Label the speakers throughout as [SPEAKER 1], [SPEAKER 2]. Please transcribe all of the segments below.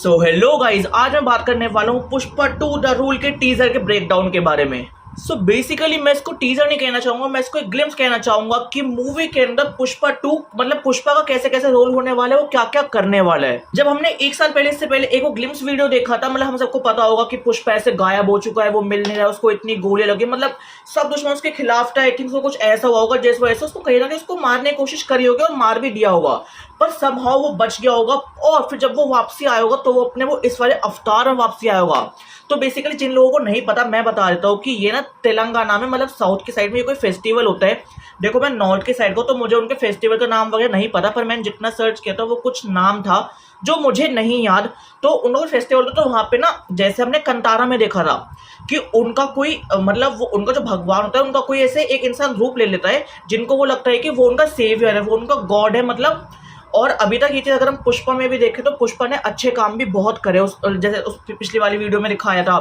[SPEAKER 1] So hello guys, आज मैं बात करने वाला हूँ पुष्पा 2 द रूल के टीजर के ब्रेकडाउन के बारे में। सो बेसिकली मैं इसको टीजर नहीं कहना चाहूंगा, मैं इसको एक ग्लिम्स कहना चाहूंगा कि मूवी के अंदर पुष्पा 2 मतलब पुष्पा का कैसे कैसे रोल होने वाला है, वो क्या क्या करने वाला है। जब हमने एक साल पहले इससे पहले एक ग्लिम्स वीडियो देखा था, मतलब हम सबको पता होगा कि पुष्पा ऐसे गायब हो चुका है, वो मिल नहीं रहा है, उसको इतनी गोलियां लगी, मतलब सब दुश्मन उसके खिलाफ था। आई थिंक कुछ ऐसा हुआ होगा जिस वजह से उसको कहीं ना कहीं उसको मारने की कोशिश करी होगी और मार भी दिया होगा, पर समहाउ वो बच गया होगा। और फिर जब वो वापसी आया होगा तो वो अपने वो इस वाले अवतार में वापसी आया होगा। तो बेसिकली जिन लोगों को नहीं पता मैं बता देता हूँ कि ये ना तेलंगाना में मतलब साउथ की साइड में ये कोई फेस्टिवल होता है। देखो मैं नॉर्थ की साइड को तो मुझे उनके फेस्टिवल का नाम वगैरह नहीं पता, पर मैंने जितना सर्च किया था वो कुछ नाम था जो मुझे नहीं याद। तो उन लोगों का फेस्टिवल तो वहाँ पे ना जैसे हमने कंतारा में देखा था कि उनका कोई मतलब वो उनका जो भगवान होता है उनका कोई ऐसे एक इंसान रूप ले लेता है जिनको वो लगता है कि वो उनका सेवियर है, वो उनका गॉड है मतलब। और अभी तक ये चीज़ अगर हम पुष्पा में भी देखें तो पुष्पा ने अच्छे काम भी बहुत करे। उस जैसे उस पिछली वाली वीडियो में दिखाया था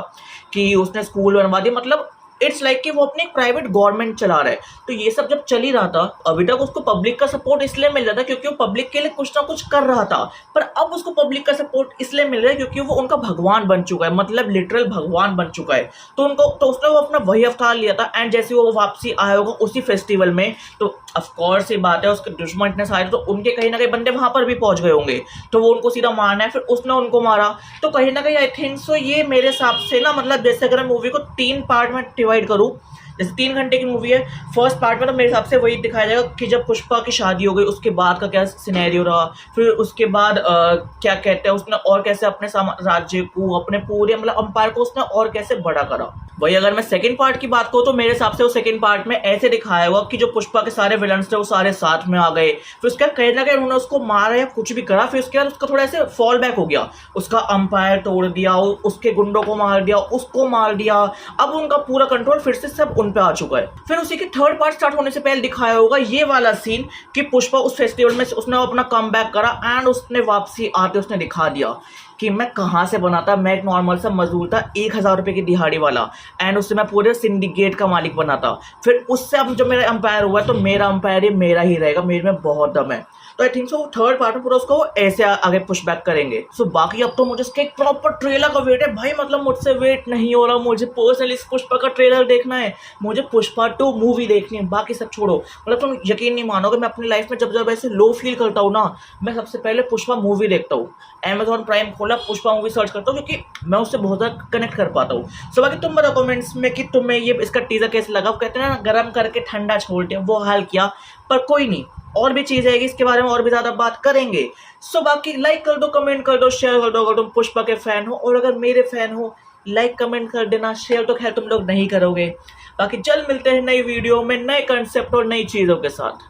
[SPEAKER 1] कि उसने स्कूल बनवा दिया, मतलब इट्स लाइक कि वो अपनी एक प्राइवेट गवर्नमेंट चला रहा है। तो ये सब जब चल ही रहा था अभी तक उसको पब्लिक का सपोर्ट इसलिए मिल रहा था क्योंकि वो पब्लिक के लिए कुछ ना कुछ कर रहा था। पर अब उसको पब्लिक का सपोर्ट इसलिए मिल रहा है क्योंकि वो उनका भगवान बन चुका है, मतलब लिटरल भगवान बन चुका है। तो उनको तो उसने वो अपना वही अवतार लिया था। एंड जैसे वो वापसी आया होगा उसी फेस्टिवल में, तो ऑफकोर्स ये बात है उसके दुश्मन इतने सारे तो उनके कहीं ना कहीं बंदे वहां पर भी पहुंच गए होंगे, तो वो उनको सीधा मारना है। फिर उसने उनको मारा, तो कहीं ना कहीं आई थिंक सो ये मेरे हिसाब से ना मतलब जैसे अगर मैं मूवी को 3 पार्ट में डिवाइड करूँ, जैसे 3 घंटे की मूवी है, फर्स्ट पार्ट में तो मेरे हिसाब से वही दिखाया जाएगा कि जब पुष्पा की शादी हो गई उसके बाद का क्या सिनेरियो रहा, फिर उसके बाद क्या कहते हैं उसने और कैसे अपने राज्य को अपने पूरे मतलब अंपायर को उसने और कैसे बड़ा करा। वही अगर मैं सेकंड पार्ट की बात करूँ तो मेरे हिसाब से वो सेकंड पार्ट में ऐसे दिखाया हुआ कि जो पुष्पा के सारे विलन्स थे वो सारे साथ में आ गए, फिर उसके बाद कहीं ना कहीं उन्होंने उसको मारा या कुछ भी करा, फिर उसके बाद उसका थोड़ा ऐसे फॉल बैक हो गया, उसका अंपायर तोड़ दिया, उसके गुंडों को मार दिया, उसको मार दिया। अब उनका पूरा कंट्रोल फिर से सब उन पे आ चुका है। फिर उसी की थर्ड पार्ट स्टार्ट होने से पहले दिखाया होगा ये वाला सीन कि पुष्पा उस फेस्टिवल में उसने अपना कम बैक करा एंड उसने वापसी आते उसने दिखा दिया कि मैं कहाँ से बना था। मैं एक नॉर्मल सा मजदूर था 1000 रुपये की दिहाड़ी वाला, एंड उससे मैं पूरे सिंडिकेट का मालिक बना था। फिर उससे अब जो मेरा अंपायर हुआ है तो मेरा अंपायर ही मेरा ही रहेगा, मेरे में बहुत दम है। तो I think so third part में पूरा उसको ऐसे आगे पुश बैक करेंगे। सो बाकी अब तो मुझे इसके एक प्रॉपर ट्रेलर का वेट है भाई, मतलब मुझसे वेट नहीं हो रहा। मुझे पर्सनली इस पुष्पा का ट्रेलर देखना है, मुझे पुष्पा 2 मूवी देखनी है, बाकी सब छोड़ो। मतलब तुम यकीन नहीं मानोगे मैं अपनी लाइफ में जब जब ऐसे लो फील करता हूँ ना, मैं सबसे पहले पुष्पा मूवी देखता हूँ। अमेजॉन प्राइम खोला, पुष्पा मूवी सर्च करता हूँ क्योंकि मैं उससे बहुत ज़्यादा कनेक्ट कर पाता हूँ। सो बाकी तुम बताओ कमेंट्स में कि तुम्हें ये इसका टीजर कैसे लगा। कहते हैं ना गर्म करके ठंडा छोड़ते हैं, वो हाल किया। पर कोई नहीं, और भी चीज़ है इसके बारे में और भी ज़्यादा बात करेंगे। सो बाकी लाइक कर दो, कमेंट कर दो, शेयर कर दो अगर तुम पुष्पा के फैन हो, और अगर मेरे फैन हो लाइक कमेंट कर देना, शेयर तो खैर तुम लोग नहीं करोगे। बाकी चल मिलते हैं नई वीडियो में नए कंसेप्ट और नई चीज़ों के साथ।